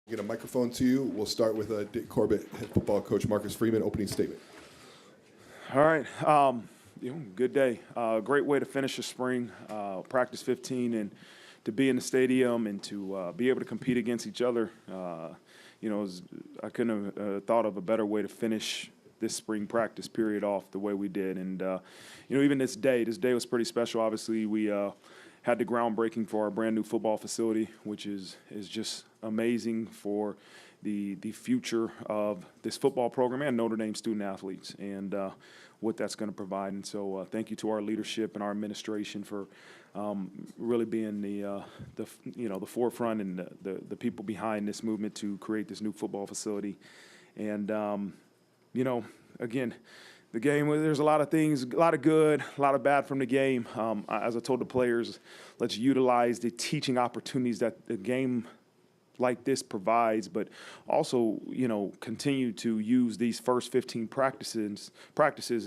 Get a microphone to you. We'll start with Corbett, head football coach Marcus Freeman, opening statement. All right. Good day. Great way to finish the spring. Practice 15 and to be in the stadium and to be able to compete against each other. I couldn't have thought of a better way to finish this spring practice period off the way we did. And, even this day was pretty special. Obviously, we had the groundbreaking for our brand new football facility, which is just amazing for the future of this football program and Notre Dame student athletes and what that's going to provide. And so thank you to our leadership and our administration for really being the forefront and the people behind this movement to create this new football facility. And, again, the game, there's a lot of things, a lot of good, a lot of bad from the game. As I told the players, let's utilize the teaching opportunities that the game like this provides, but also, continue to use these first 15 practices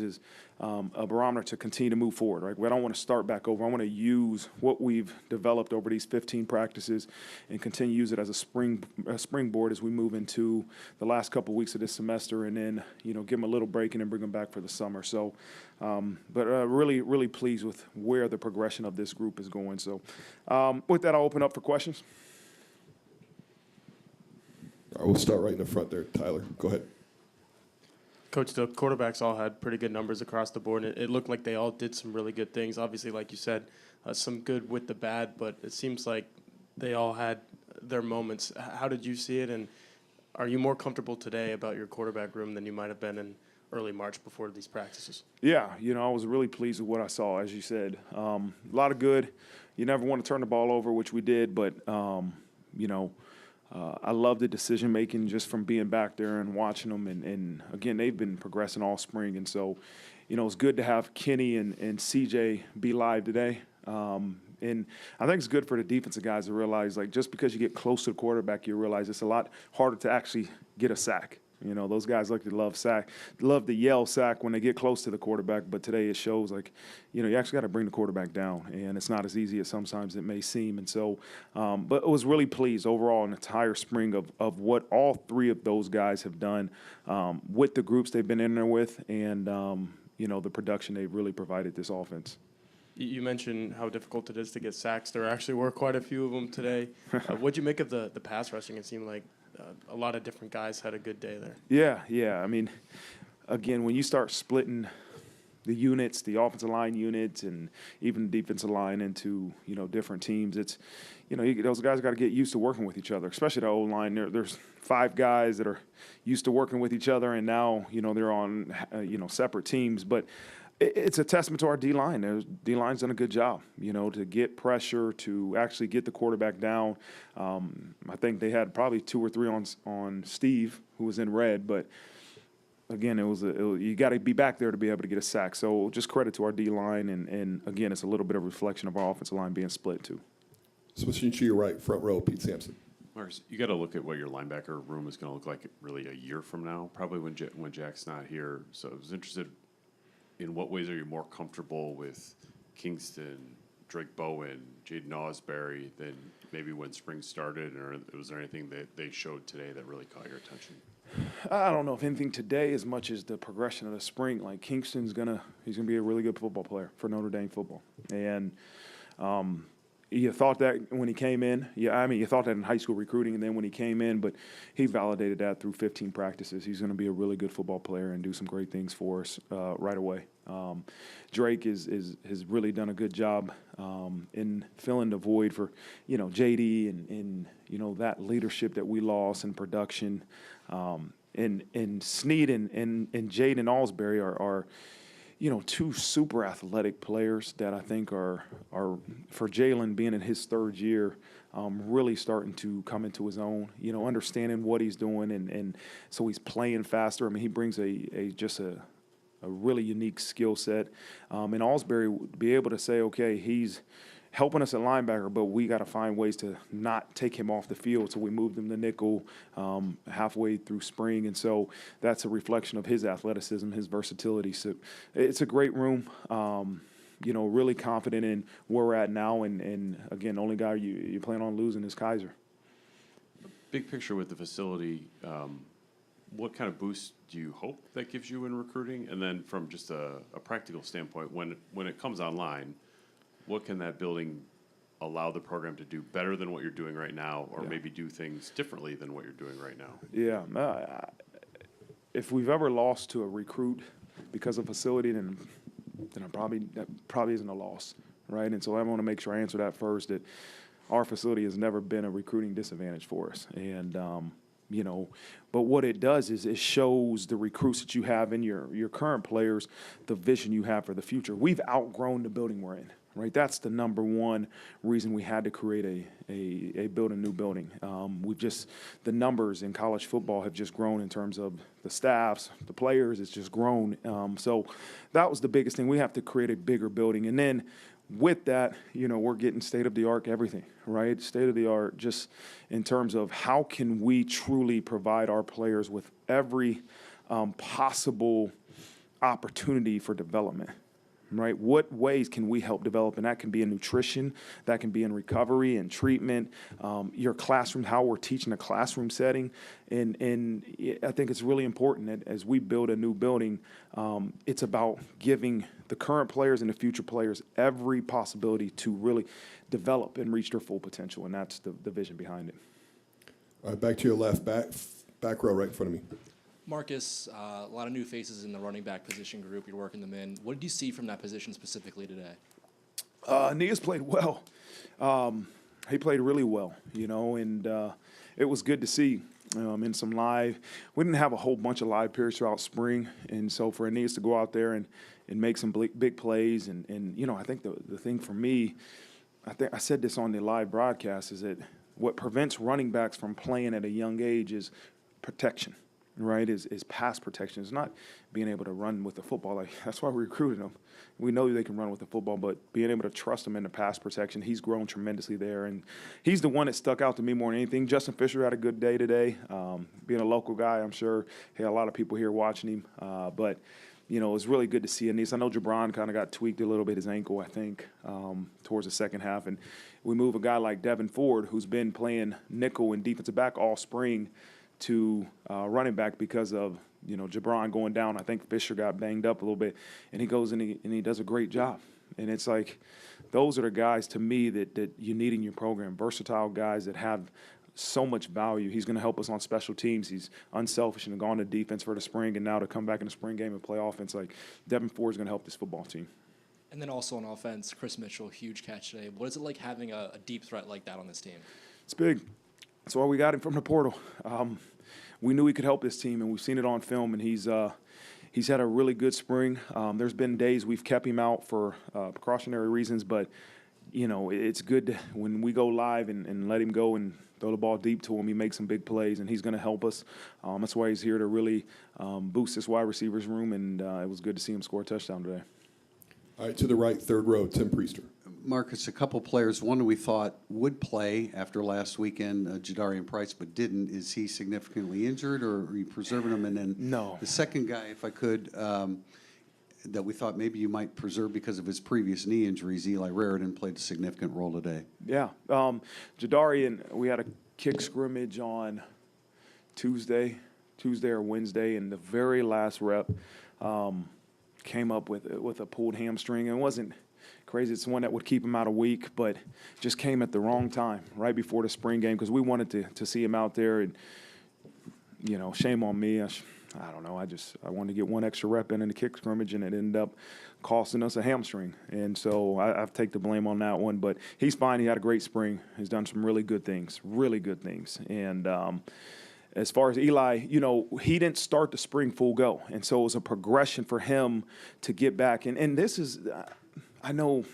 as a barometer to continue to move forward, right? We don't want to start back over. I want to use what we've developed over these 15 practices and continue to use it as a springboard as we move into the last couple of weeks of this semester and then, give them a little break and then bring them back for the summer. So, but really, really pleased with where the progression of this group is going. So with that, I'll open up for questions. All right, we'll start right in the front there. Tyler, go ahead. Coach, the quarterbacks all had pretty good numbers across the board. It looked like they all did some really good things. Obviously, like you said, some good with the bad, but it seems like they all had their moments. How did you see it, and are you more comfortable today about your quarterback room than you might have been in early March before these practices? Yeah, I was really pleased with what I saw, as you said. A lot of good. You never want to turn the ball over, which we did, but, I love the decision-making just from being back there and watching them. And again, they've been progressing all spring. And so, it's good to have Kenny and CJ be live today. And I think it's good for the defensive guys to realize, just because you get close to the quarterback, you realize it's a lot harder to actually get a sack. Those guys like to love to yell sack when they get close to the quarterback. But today it shows you actually got to bring the quarterback down, and it's not as easy as sometimes it may seem. And so, but I was really pleased overall in the entire spring of what all three of those guys have done with the groups they've been in there with, and the production they've really provided this offense. You mentioned how difficult it is to get sacks. There actually were quite a few of them today. What'd you make of the pass rushing? It seemed like a lot of different guys had a good day there. Yeah. I mean, again, when you start splitting the units, the offensive line units, and even the defensive line into, different teams, it's, those guys got to get used to working with each other, especially the O-line. There's 5 guys that are used to working with each other, and now, they're on, separate teams. But it's a testament to our D-line. D-line's done a good job, to get pressure, to actually get the quarterback down. I think they had probably 2 or 3 on Steve, who was in red. But, again, you got to be back there to be able to get a sack. So just credit to our D-line. And again, it's a little bit of reflection of our offensive line being split, too. Switching to your right, front row, Pete Sampson. Marcus, you got to look at what your linebacker room is going to look like really a year from now, probably when Jack's not here. So I was interested in what ways are you more comfortable with Kingston, Drake Bowen, Jaden Osbury than maybe when spring started, or was there anything that they showed today that really caught your attention? I don't know if anything today as much as the progression of the spring. Kingston's he's gonna be a really good football player for Notre Dame football, and you thought that when he came in. You thought that in high school recruiting, and then when he came in, but he validated that through 15 practices. He's going to be a really good football player and do some great things for us right away. Drake has really done a good job in filling the void for, JD and that leadership that we lost in production. And Snead and Jaden Alsbury are 2 super athletic players that I think are for Jalen being in his 3rd year, really starting to come into his own, understanding what he's doing. And so he's playing faster. I mean, he brings a really unique skill set. And Alsbury would be able to say, okay, he's helping us at linebacker, but we got to find ways to not take him off the field. So we moved him to nickel halfway through spring. And so that's a reflection of his athleticism, his versatility. So it's a great room. Really confident in where we're at now. And again, the only guy you plan on losing is Kaiser. Big picture with the facility, what kind of boost do you hope that gives you in recruiting? And then from just a practical standpoint, when it comes online, what can that building allow the program to do better than what you're doing right now, or maybe do things differently than what you're doing right now? Yeah. If we've ever lost to a recruit because of facility, then that probably isn't a loss, right? And so I want to make sure I answer that first, that our facility has never been a recruiting disadvantage for us. And, but what it does is it shows the recruits that you have in your current players the vision you have for the future. We've outgrown the building we're in, right? That's the number one reason we had to create a new building. The numbers in college football have just grown in terms of the staffs, the players. It's just grown. So that was the biggest thing. We have to create a bigger building, and then with that, we're getting state-of-the-art everything, right? State-of-the-art just in terms of how can we truly provide our players with every possible opportunity for development, right? What ways can we help develop? And that can be in nutrition, that can be in recovery and treatment, your classroom, how we're teaching a classroom setting. And I think it's really important that as we build a new building, it's about giving the current players and the future players every possibility to really develop and reach their full potential. And that's the vision behind it. All right, back to your left, back row right in front of me. Marcus, a lot of new faces in the running back position group. You're working them in. What did you see from that position specifically today? Nia's played well. He played really well, and it was good to see in some live. We didn't have a whole bunch of live periods throughout spring, and so for Aeneas to go out there and make some big plays, and I think the thing for me, I said this on the live broadcast, is that what prevents running backs from playing at a young age is protection. Right, is pass protection. It's not being able to run with the football. Like, that's why we recruited them. We know they can run with the football, but being able to trust them in the pass protection, he's grown tremendously there. And he's the one that stuck out to me more than anything. Justin Fisher had a good day today. Being a local guy, I'm sure he had a lot of people here watching him. But it was really good to see Aeneas. I know Jabron kind of got tweaked a little bit, his ankle, I think, towards the second half. And we move a guy like Devin Ford, who's been playing nickel and defensive back all spring, to running back because of Jabron going down. I think Fisher got banged up a little bit, and he goes and he does a great job. And it's like those are the guys to me that you need in your program, versatile guys that have so much value. He's going to help us on special teams. He's unselfish and gone to defense for the spring, and now to come back in the spring game and play offense, like Devin Ford is going to help this football team. And then also on offense, Chris Mitchell, huge catch today. What is it like having a deep threat like that on this team? It's big. That's why we got him from the portal. We knew he could help this team, and we've seen it on film, and he's had a really good spring. There's been days we've kept him out for precautionary reasons, but, it's good when we go live and let him go and throw the ball deep to him. He makes some big plays, and he's going to help us. That's why he's here to really boost this wide receivers room, and it was good to see him score a touchdown today. All right, to the right, third row, Tim Priester. Marcus, a couple players, one we thought would play after last weekend, Jadarian Price, but didn't. Is he significantly injured, or are you preserving him? And then No. The second guy, if I could, that we thought maybe you might preserve because of his previous knee injuries, Eli Raridan played a significant role today. Yeah. Jadarian, we had a kick scrimmage on Tuesday or Wednesday, and the very last rep came up with a pulled hamstring. It wasn't crazy. It's one that would keep him out a week, but just came at the wrong time, right before the spring game, because we wanted to see him out there. And, shame on me. I don't know. I wanted to get one extra rep in the kick scrimmage, and it ended up costing us a hamstring. And so I've taken the blame on that one. But he's fine. He had a great spring. He's done some really good things. And as far as Eli, he didn't start the spring full go. And so it was a progression for him to get back. And this is, I know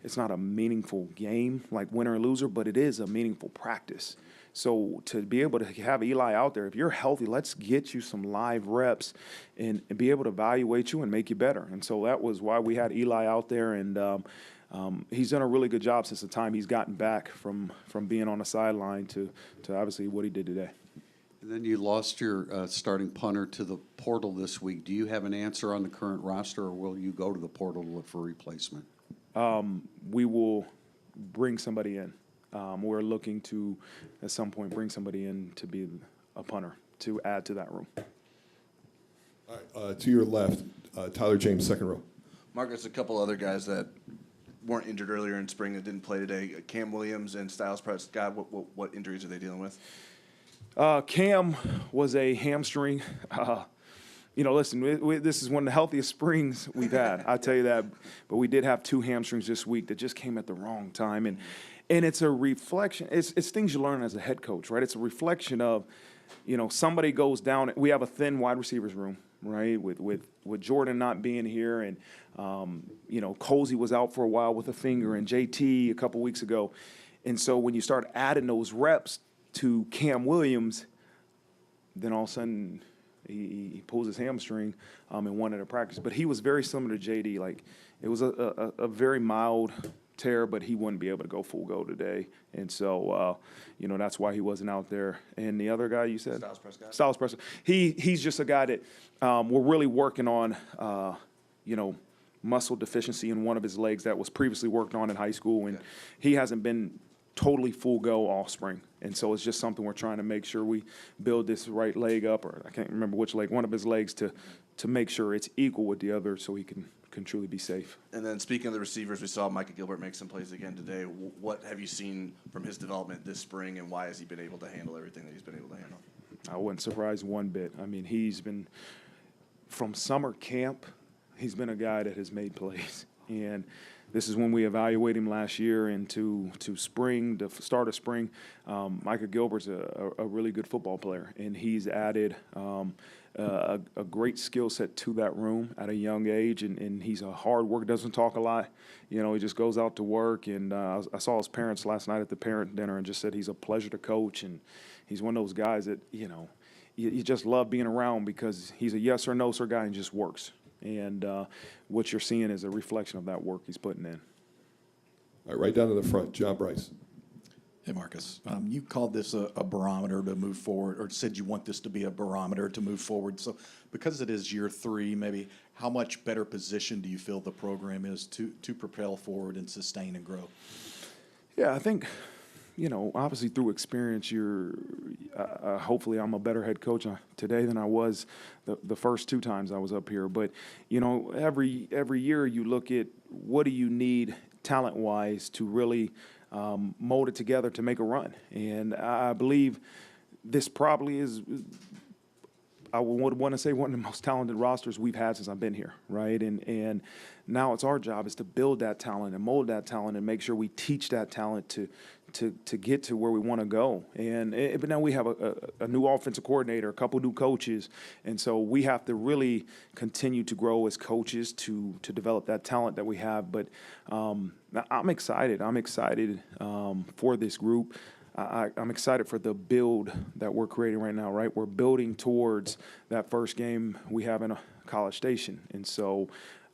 it's not a meaningful game like winner or loser, but it is a meaningful practice. So to be able to have Eli out there, if you're healthy, let's get you some live reps and be able to evaluate you and make you better. And so that was why we had Eli out there, and he's done a really good job since the time he's gotten back from being on the sideline to obviously what he did today. And then you lost your starting punter to the portal this week. Do you have an answer on the current roster, or will you go to the portal to look for a replacement? We will bring somebody in. We're looking to, at some point, bring somebody in to be a punter to add to that room. All right, to your left, Tyler James, second row. Marcus, a couple other guys that weren't injured earlier in spring that didn't play today. Cam Williams and Styles Prescott. What injuries are they dealing with? Cam was a hamstring. Listen, this is one of the healthiest springs we've had. I tell you that. But we did have 2 hamstrings this week that just came at the wrong time, and it's a reflection. It's things you learn as a head coach, right? It's a reflection of, somebody goes down. We have a thin wide receivers room, right? With Jordan not being here, and Cozy was out for a while with a finger, and JT a couple weeks ago, and so when you start adding those reps to Cam Williams, then all of a sudden he pulls his hamstring in one of the practice. But he was very similar to JD. Like, it was a very mild tear, but he wouldn't be able to go full go today. And so, that's why he wasn't out there. And the other guy you said? Styles Prescott. Styles Prescott. He's just a guy that we're really working on, muscle deficiency in one of his legs that was previously worked on in high school. And he hasn't been totally full go all spring. And so it's just something we're trying to make sure we build this right leg up, or I can't remember which leg, one of his legs to make sure it's equal with the other so he can truly be safe. And then speaking of the receivers, we saw Micah Gilbert make some plays again today. What have you seen from his development this spring, and why has he been able to handle everything that he's been able to handle? I wasn't surprised one bit. I mean, he's been, from summer camp, he's been a guy that has made plays. And this is when we evaluate him last year into spring, the start of spring. Micah Gilbert's a really good football player, and he's added a great skill set to that room at a young age, and he's a hard worker, doesn't talk a lot. He just goes out to work, and I saw his parents last night at the parent dinner and just said he's a pleasure to coach, and he's one of those guys that, you just love being around because he's a yes or no sir guy and just works. And what you're seeing is a reflection of that work he's putting in. All right, right down to the front, John Bryce. Hey, Marcus, you called this a barometer to move forward, or said you want this to be a barometer to move forward. So because it is year 3, maybe how much better position do you feel the program is to propel forward and sustain and grow? Yeah, I think, obviously through experience, hopefully I'm a better head coach today than I was the first 2 times I was up here. But, every year you look at what do you need talent-wise to really mold it together to make a run. And I believe this probably is, I would want to say, one of the most talented rosters we've had since I've been here, right? And now it's our job is to build that talent and mold that talent and make sure we teach that talent to get to where we want to go. But now we have a new offensive coordinator, a couple new coaches, and so we have to really continue to grow as coaches to develop that talent that we have. But I'm excited. I'm excited for this group. I'm excited for the build that we're creating right now, right? We're building towards that first game we have in College Station. And so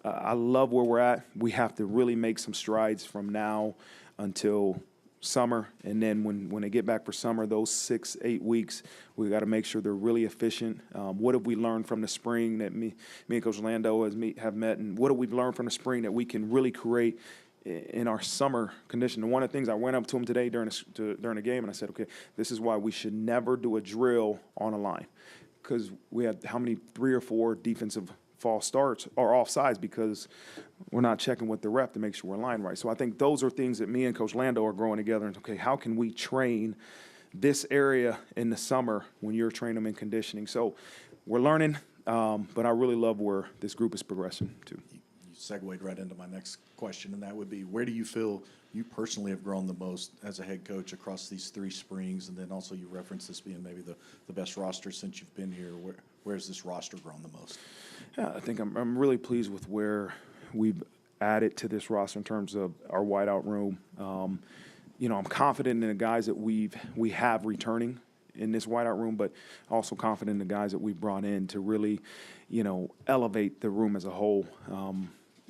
I love where we're at. We have to really make some strides from now until summer. And then when they get back for summer, those 6-8 weeks, we got to make sure they're really efficient. What have we learned from the spring that me and Coach Lando have met? And what have we learned from the spring that we can really create in our summer condition? And one of the things I went up to him today during the game, and I said, okay, this is why we should never do a drill on a line, because we had 3 or 4 defensive false starts or offsides because we're not checking with the rep to make sure we're lined right. So I think those are things that me and Coach Lando are growing together. And okay, how can we train this area in the summer when you're training them in conditioning? So we're learning, but I really love where this group is progressing to. You segued right into my next question, and that would be, where do you feel you personally have grown the most as a head coach across these 3 springs? And then also you referenced this being maybe the best roster since you've been here. Where's this roster grown the most? Yeah, I think I'm really pleased with where we've added to this roster in terms of our wideout room. I'm confident in the guys that we have returning in this wideout room, but also confident in the guys that we've brought in to really, elevate the room as a whole.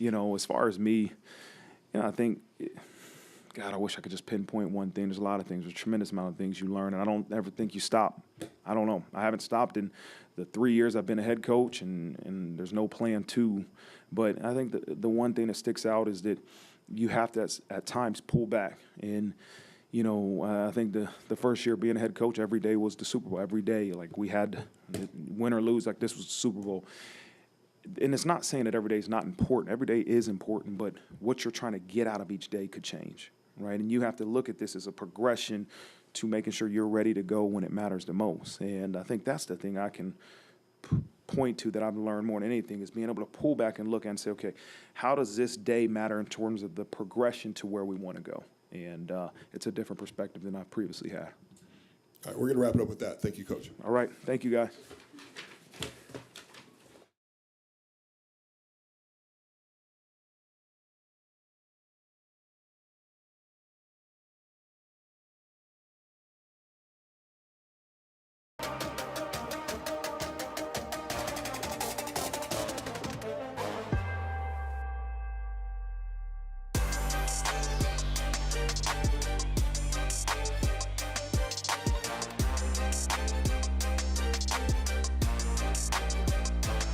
As far as me, I think, God, I wish I could just pinpoint one thing. There's a lot of things. There's a tremendous amount of things you learn, and I don't ever think you stop. I don't know. I haven't stopped in the 3 years I've been a head coach, and there's no plan to. But I think the one thing that sticks out is that you have to, at times, pull back. And, I think the first year being a head coach, every day was the Super Bowl. Every day, like we had to win or lose, like this was the Super Bowl. And it's not saying that every day is not important. Every day is important, but what you're trying to get out of each day could change, right? And you have to look at this as a progression to making sure you're ready to go when it matters the most. And I think that's the thing I can point to that I've learned more than anything is being able to pull back and look and say, okay, how does this day matter in terms of the progression to where we want to go? And it's a different perspective than I've previously had. All right, we're going to wrap it up with that. Thank you, Coach. All right. Thank you, guys.